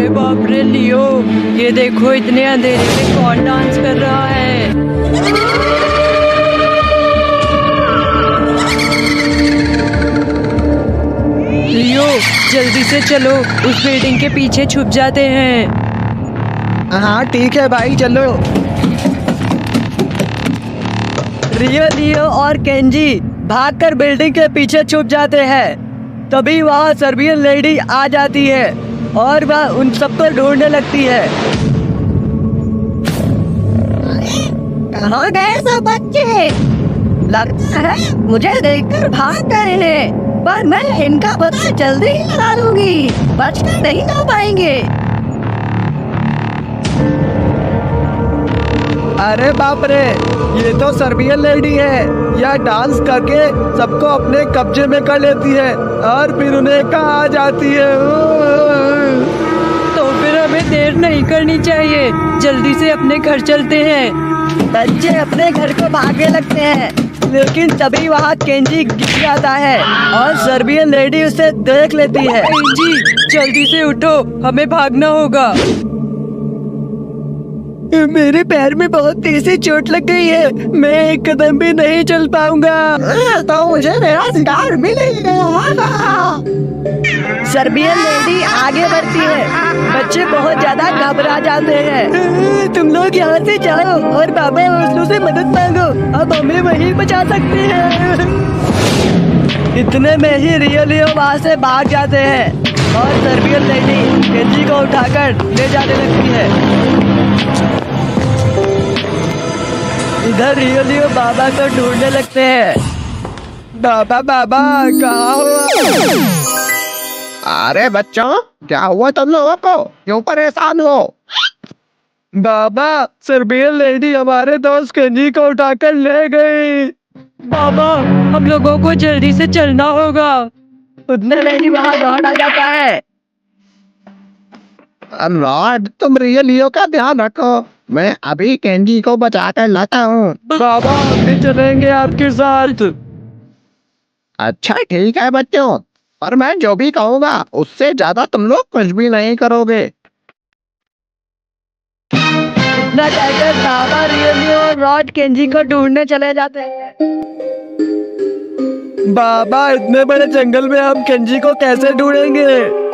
अरे बाप रे लियो, ये देखो इतने अंधेरे में कौन डांस कर रहा है। लियो जल्दी से चलो, उस बिल्डिंग के पीछे छुप जाते हैं। हाँ ठीक है भाई, चलो। रियो, लियो और केंजी भागकर बिल्डिंग के पीछे छुप जाते हैं। तभी वहाँ सर्बियन लेडी आ जाती है और वह उन सबको ढूंढने लगती है। कहाँ गए सब बच्चे? लगता है मुझे देखकर भाग गए हैं, पर मैं इनका पता जल्दी ही लगा लूंगी, बचकर नहीं आ पाएंगे। अरे बाप रे, ये तो सर्बियन लेडी है। यह डांस करके सबको अपने कब्जे में कर लेती है और फिर उन्हें कहाँ जाती है। तो फिर हमें देर नहीं करनी चाहिए, जल्दी से अपने घर चलते हैं। बच्चे अपने घर को भागने लगते हैं, लेकिन तभी वहाँ केंजी गिर जाता है और सर्बियन लेडी उसे देख लेती है। केंजी जल्दी से उठो, हमें भागना होगा। मेरे पैर में बहुत तेज से चोट लग गई है, मैं एक कदम भी नहीं चल पाऊंगा। तो मुझे मेरा शिकार मिलेगा। सर्बियन लेडी आगे बढ़ती है, बच्चे बहुत ज्यादा घबरा जाते हैं। तुम लोग यहाँ से जाओ और बाबा ओस्लो से मदद मांगो, अब हमें वहीं बचा सकते हैं। इतने में ही रियो वहाँ से भाग जाते हैं और सर्बियन लेडी केंजी को उठाकर ले जाने लगती है। इधर रियो बाबा को ढूंढने लगते हैं। बाबा बाबा कहाँ हो? अरे बच्चों, क्या हुआ तुम लोगों को? क्यों परेशान हो? बाबा, सर्बियन लेडी हमारे दोस्त केंजी को उठाकर ले गई। बाबा हम लोगों को जल्दी से चलना होगा। उतने में ही वहाँ दौड़ आ जाता है। लॉर्ड, तुम लियो का ध्यान रखो, मैं अभी केंजी को बचा कर लाता हूँ। बाबा हम भी चलेंगे आपके साथ। अच्छा ठीक है बच्चों, पर मैं जो भी कहूँगा उससे ज्यादा तुम लोग कुछ भी नहीं करोगे। इतना कहकर बाबा रियो और रॉड केंजी को ढूंढने चले जाते हैं। बाबा इतने बड़े जंगल में हम केंजी को कैसे ढूंढेंगे?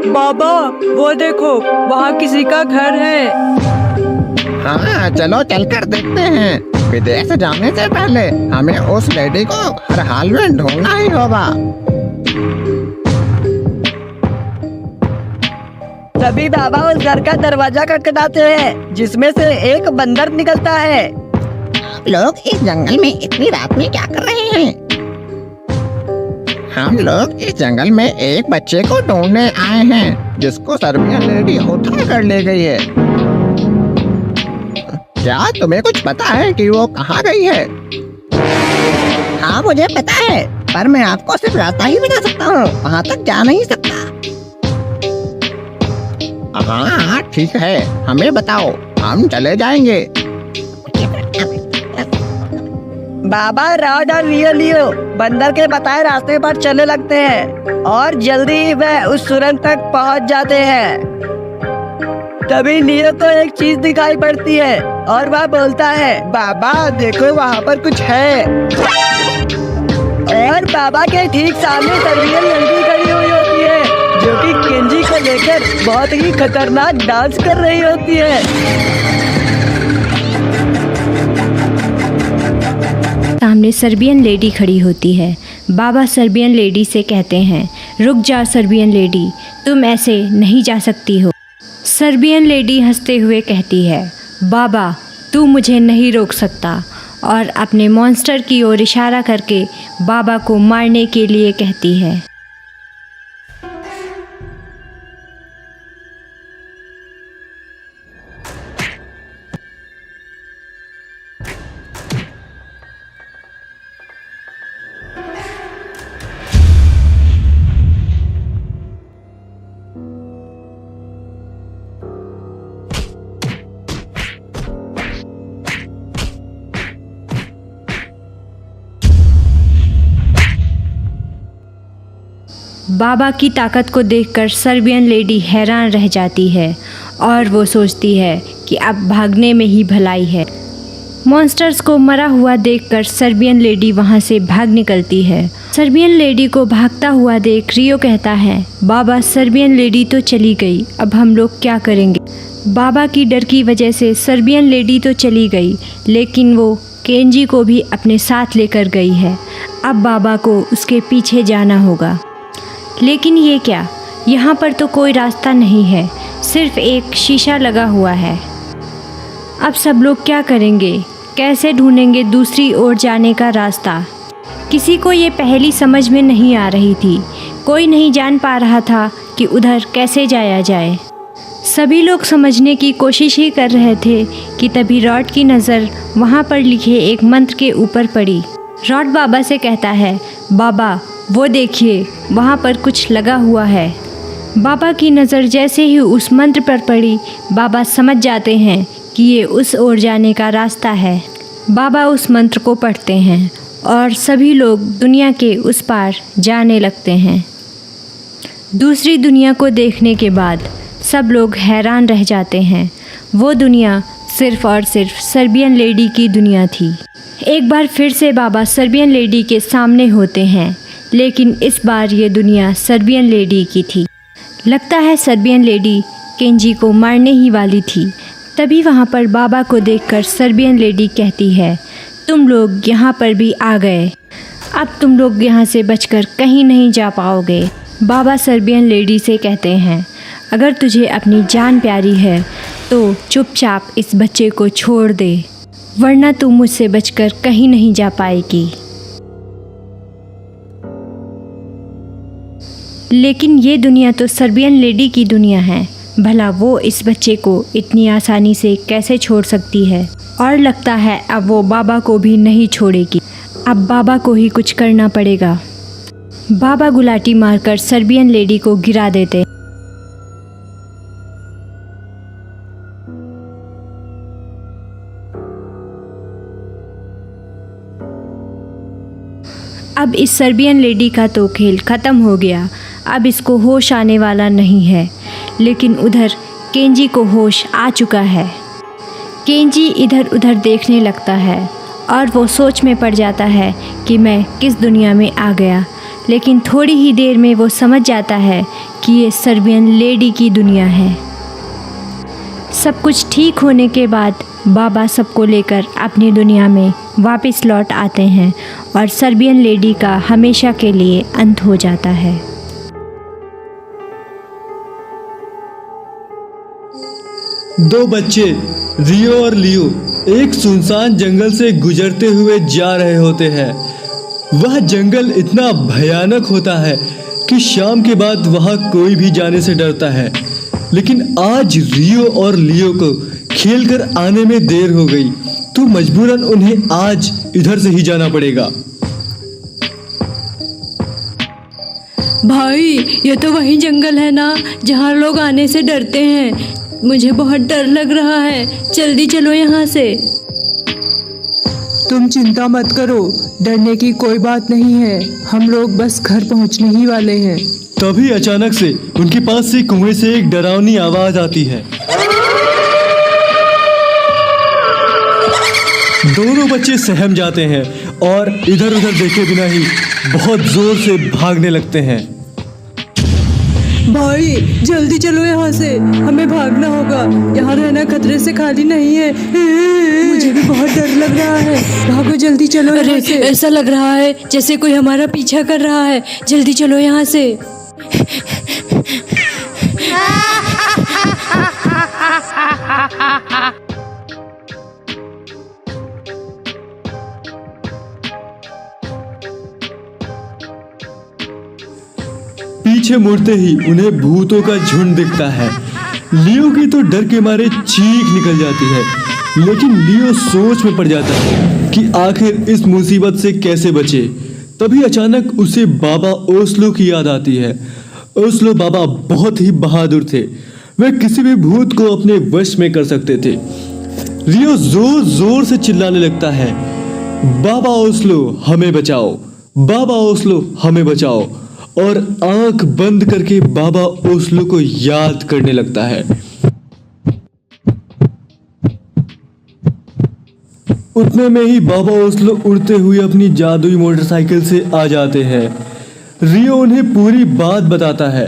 बाबा वो देखो, वहाँ किसी का घर है। हाँ चलो चलकर देखते हैं। विदेश जाने से पहले हमें उस लेडी को हर हाल में ढूंढना ही होगा। तभी बाबा उस घर का दरवाजा खटखटाते हैं, जिसमें से एक बंदर निकलता है। आप लोग इस जंगल में इतनी रात में क्या कर रहे हैं? हम लोग इस जंगल में एक बच्चे को ढूंढने आए हैं, जिसको सर्बियन लेडी उठा कर ले गई है। क्या तुम्हें कुछ पता है कि वो कहाँ गई है? हाँ मुझे पता है, पर मैं आपको सिर्फ रास्ता ही बता सकता हूँ, वहाँ तक जा नहीं सकता। हाँ ठीक है, हमें बताओ, हम चले जाएंगे। बाबा रॉड और लियो बंदर के बताए रास्ते पर चलने लगते हैं और जल्दी ही वह उस सुरंग तक पहुंच जाते हैं। तभी लियो को एक चीज दिखाई पड़ती है और वह बोलता है, बाबा देखो वहाँ पर कुछ है। और बाबा के ठीक सामने सर्बियन लड़की खड़ी हुई होती है, जो कि केंजी को लेकर बहुत ही खतरनाक डांस कर रही होती है। सामने सर्बियन लेडी खड़ी होती है। बाबा सर्बियन लेडी से कहते हैं, रुक जा सर्बियन लेडी, तुम ऐसे नहीं जा सकती हो। सर्बियन लेडी हंसते हुए कहती है, बाबा तू मुझे नहीं रोक सकता, और अपने मॉन्स्टर की ओर इशारा करके बाबा को मारने के लिए कहती है। बाबा की ताकत को देखकर सर्बियन लेडी हैरान रह जाती है और वो सोचती है कि अब भागने में ही भलाई है। मॉन्स्टर्स को मरा हुआ देखकर सर्बियन लेडी वहाँ से भाग निकलती है। सर्बियन लेडी को भागता हुआ देख रियो कहता है, बाबा सर्बियन लेडी तो चली गई, अब हम लोग क्या करेंगे। बाबा की डर की वजह से सर्बियन लेडी तो चली गई, लेकिन वो केंजी को भी अपने साथ लेकर गई है। अब बाबा को उसके पीछे जाना होगा। लेकिन ये क्या, यहाँ पर तो कोई रास्ता नहीं है, सिर्फ एक शीशा लगा हुआ है। अब सब लोग क्या करेंगे, कैसे ढूंढेंगे दूसरी ओर जाने का रास्ता। किसी को ये पहेली समझ में नहीं आ रही थी। कोई नहीं जान पा रहा था कि उधर कैसे जाया जाए। सभी लोग समझने की कोशिश ही कर रहे थे कि तभी रॉड की नज़र वहाँ पर लिखे एक मंत्र के ऊपर पड़ी। रॉड बाबा से कहता है, बाबा वो देखिए, वहाँ पर कुछ लगा हुआ है। बाबा की नज़र जैसे ही उस मंत्र पर पड़ी, बाबा समझ जाते हैं कि ये उस ओर जाने का रास्ता है। बाबा उस मंत्र को पढ़ते हैं और सभी लोग दुनिया के उस पार जाने लगते हैं। दूसरी दुनिया को देखने के बाद सब लोग हैरान रह जाते हैं। वो दुनिया सिर्फ़ और सिर्फ सर्बियन लेडी की दुनिया थी। एक बार फिर से बाबा सर्बियन लेडी के सामने होते हैं, लेकिन इस बार ये दुनिया सर्बियन लेडी की थी। लगता है सर्बियन लेडी केंजी को मारने ही वाली थी। तभी वहाँ पर बाबा को देखकर सर्बियन लेडी कहती है, तुम लोग यहाँ पर भी आ गए, अब तुम लोग यहाँ से बचकर कहीं नहीं जा पाओगे। बाबा सर्बियन लेडी से कहते हैं, अगर तुझे अपनी जान प्यारी है तो चुपचाप इस बच्चे को छोड़ दे, वरना तू मुझसे बचकर कहीं नहीं जा पाएगी। लेकिन ये दुनिया तो सर्बियन लेडी की दुनिया है, भला वो इस बच्चे को इतनी आसानी से कैसे छोड़ सकती है। और लगता है अब वो बाबा को भी नहीं छोड़ेगी। अब बाबा को ही कुछ करना पड़ेगा। बाबा गुलाटी मारकर सर्बियन लेडी को गिरा देते। अब इस सर्बियन लेडी का तो खेल ख़त्म हो गया। अब इसको होश आने वाला नहीं है। लेकिन उधर केंजी को होश आ चुका है। केंजी इधर उधर देखने लगता है और वो सोच में पड़ जाता है कि मैं किस दुनिया में आ गया। लेकिन थोड़ी ही देर में वो समझ जाता है कि ये सर्बियन लेडी की दुनिया है। सब कुछ ठीक होने के बाद बाबा सबको लेकर अपनी दुनिया में वापस लौट आते हैं और सर्बियन लेडी का हमेशा के लिए अंत हो जाता है। दो बच्चे रियो और लियो एक सुनसान जंगल से गुजरते हुए जा रहे होते हैं। वह जंगल इतना भयानक होता है कि शाम के बाद वहाँ कोई भी जाने से डरता है। लेकिन आज रियो और लियो को खेलकर आने में देर हो गई, तो मजबूरन उन्हें आज इधर से ही जाना पड़ेगा। भाई, ये तो वही जंगल है ना जहाँ लोग आने से डरते हैं। मुझे बहुत डर लग रहा है, जल्दी चलो यहाँ से। तुम चिंता मत करो, डरने की कोई बात नहीं है, हम लोग बस घर पहुँचने ही वाले हैं। तभी अचानक से उनके पास से कुएं से एक डरावनी आवाज आती है। दोनों बच्चे सहम जाते हैं और इधर उधर देखे बिना ही बहुत जोर से भागने लगते हैं। भाई, जल्दी चलो यहाँ से, हमें भागना होगा। यहाँ रहना खतरे से खाली नहीं है। मुझे भी बहुत डर लग रहा है। भागो, जल्दी चलो। अरे, ऐसा लग रहा है जैसे कोई हमारा पीछा कर रहा है। जल्दी चलो यहाँ से। पीछे मुड़ते ही उन्हें भूतों का झुंड दिखता है। लियो की तो डर के मारे चीख निकल जाती है, लेकिन लियो सोच में पड़ जाता है कि आखिर इस मुसीबत से कैसे बचे। तभी अचानक उसे बाबा ओस्लो की याद आती है। ओस्लो बाबा बहुत ही बहादुर थे, वे किसी भी भूत को अपने वश में कर सकते थे। रियो जोर जोर से चिल्लाने लगता है, बाबा ओस्लो हमें बचाओ, बाबा ओस्लो हमें बचाओ। और आंख बंद करके बाबा ओस्लो को याद करने लगता है। उतने में ही बाबा ओस्लो उड़ते हुए अपनी जादुई मोटरसाइकिल से आ जाते हैं। रियो उन्हें पूरी बात बताता है।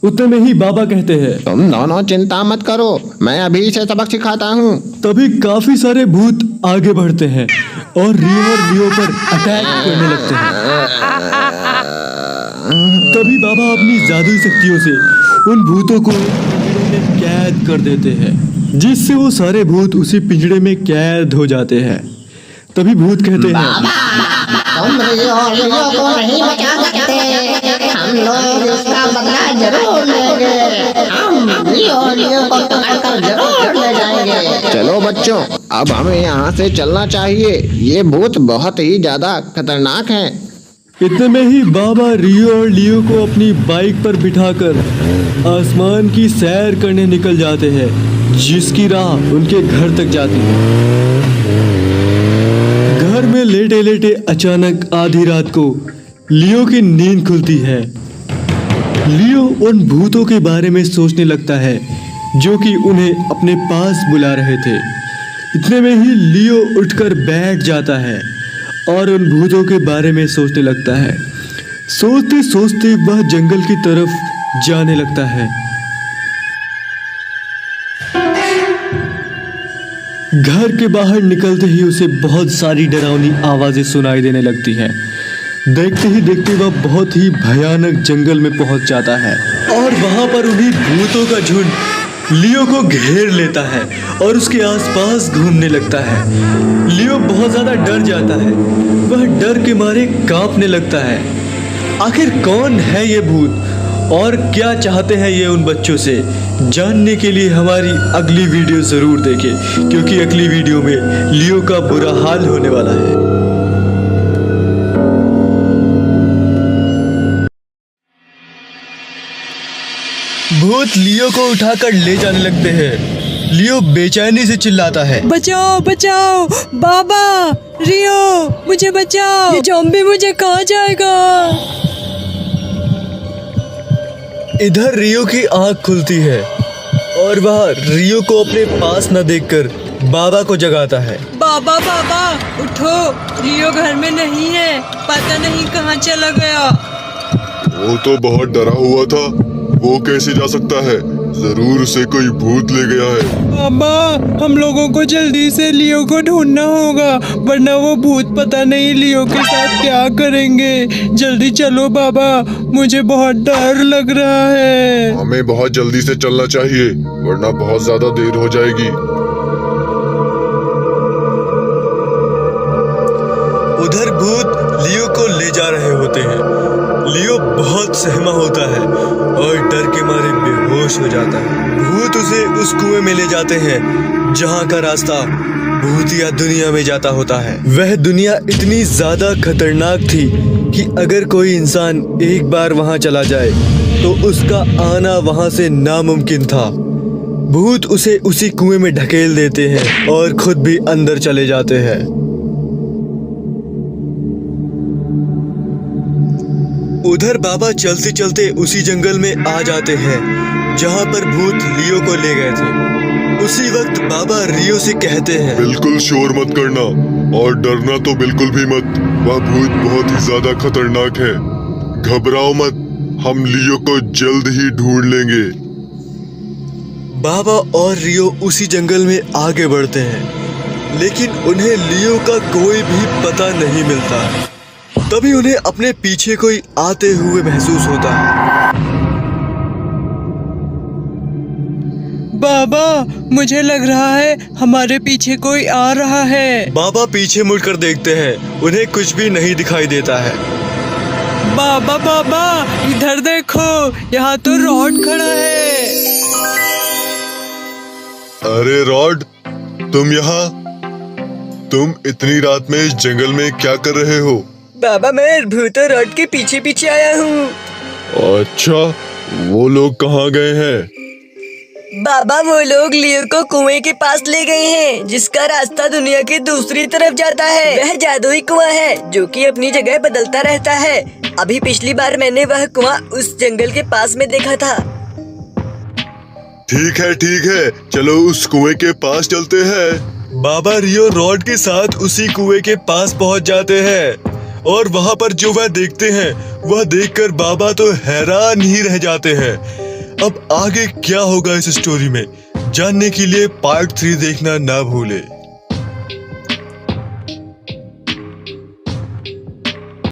उतने में ही बाबा कहते हैं, तुम दोनों चिंता मत करो, मैं अभी इसे सबक सिखाता हूँ। तभी काफी सारे भूत आगे बढ़ते हैं और रियो पर अटैक करने लगते हैं। तभी बाबा अपनी जादुई शक्तियों से उन भूतों को पिंजरे में कैद कर देते हैं, जिससे वो सारे भूत उसी पिंजरे में कैद हो जाते हैं। तभी भूत कहते हैं, तुम रियो को नहीं बचा सकते, हम लोग इसका बदला जरूर लेंगे। हम रियो को पकड़कर जरूर ले जाएंगे। चलो बच्चों, अब हमें यहाँ से चलना चाहिए। ये भूत बहुत ही ज्यादा खतरनाक हैं। इतने में ही बाबा रियो और लियो को अपनी बाइक पर बिठाकर आसमान की सैर करने निकल जाते हैं, जिसकी राह उनके घर तक जाती है। घर में लेटे लेटे अचानक आधी रात को लियो की नींद खुलती है। लियो उन भूतों के बारे में सोचने लगता है जो कि उन्हें अपने पास बुला रहे थे। इतने में ही लियो उठकर बैठ जाता है और उन भूतों के बारे में सोचने लगता है। सोचते सोचते वह जंगल की तरफ जाने लगता है। घर के बाहर निकलते ही उसे बहुत सारी डरावनी आवाजें सुनाई देने लगती हैं। देखते ही देखते वह बहुत ही भयानक जंगल में पहुंच जाता है और वहां पर उन्हीं भूतों का झुंड लियो को घेर लेता है और उसके आसपास घूमने लगता है। लियो बहुत ज्यादा डर जाता है, वह डर के मारे कांपने लगता है। आखिर कौन है ये भूत और क्या चाहते हैं ये उन बच्चों से, जानने के लिए हमारी अगली वीडियो जरूर देखें, क्योंकि अगली वीडियो में लियो का बुरा हाल होने वाला है। भूत लियो को उठाकर ले जाने लगते हैं। लियो बेचैनी से चिल्लाता है, बचाओ बचाओ बाबा, रियो मुझे बचाओ, ये ज़ॉम्बी मुझे खा जाएगा। इधर रियो की आंख खुलती है और वह रियो को अपने पास न देखकर बाबा को जगाता है। बाबा बाबा उठो, रियो घर में नहीं है, पता नहीं कहाँ चला गया। वो तो बहुत डरा हुआ था, वो कैसे जा सकता है? जरूर उसे कोई भूत ले गया है। बाबा, हम लोगों को जल्दी से लियो को ढूंढना होगा, वरना वो भूत पता नहीं लियो के साथ क्या करेंगे। जल्दी चलो बाबा, मुझे बहुत डर लग रहा है। हमें बहुत जल्दी से चलना चाहिए, वरना बहुत ज्यादा देर हो जाएगी। उधर भूत लियो को ले जा रहे होते हैं। लियो बहुत सहमा होता है और डर के मारे बेहोश हो जाता है। भूत उसे उस कुएं में ले जाते हैं जहां का रास्ता भूतिया दुनिया में जाता होता है। वह दुनिया इतनी ज्यादा खतरनाक थी कि अगर कोई इंसान एक बार वहां चला जाए तो उसका आना वहां से नामुमकिन था। भूत उसे उसी कुएं में ढकेल देते हैं और खुद भी अंदर चले जाते हैं। उधर बाबा चलते चलते उसी जंगल में आ जाते हैं जहां पर भूत लियो को ले गए थे। उसी वक्त बाबा रियो से कहते हैं, बिल्कुल शोर मत करना और डरना तो बिल्कुल भी मत। वह भूत बहुत ही ज्यादा खतरनाक है। घबराओ मत, हम लियो को जल्द ही ढूंढ लेंगे। बाबा और रियो उसी जंगल में आगे बढ़ते हैं, लेकिन उन्हें लियो का कोई भी पता नहीं मिलता। तभी उन्हें अपने पीछे कोई आते हुए महसूस होता है। बाबा, मुझे लग रहा है हमारे पीछे कोई आ रहा है। बाबा पीछे मुड़कर देखते हैं, उन्हें कुछ भी नहीं दिखाई देता है। बाबा बाबा, इधर देखो, यहाँ तो रॉड खड़ा है। अरे रॉड, तुम यहाँ? तुम इतनी रात में इस जंगल में क्या कर रहे हो? बाबा, मैं भूत रॉड के पीछे पीछे आया हूँ। अच्छा, वो लोग कहाँ गए हैं? बाबा, वो लोग लियो को कुएं के पास ले गए हैं, जिसका रास्ता दुनिया की दूसरी तरफ जाता है। वह जादुई कुआं है जो कि अपनी जगह बदलता रहता है। अभी पिछली बार मैंने वह कुआं उस जंगल के पास में देखा था। ठीक है, चलो उस कुएं के पास चलते हैं। बाबा रियो रॉड के साथ उसी कुएं के पास पहुंच जाते हैं और वहां पर जो वह देखते हैं वह देखकर बाबा तो हैरान ही रह जाते हैं। अब आगे क्या होगा इस स्टोरी में जानने के लिए पार्ट 3 देखना ना भूले।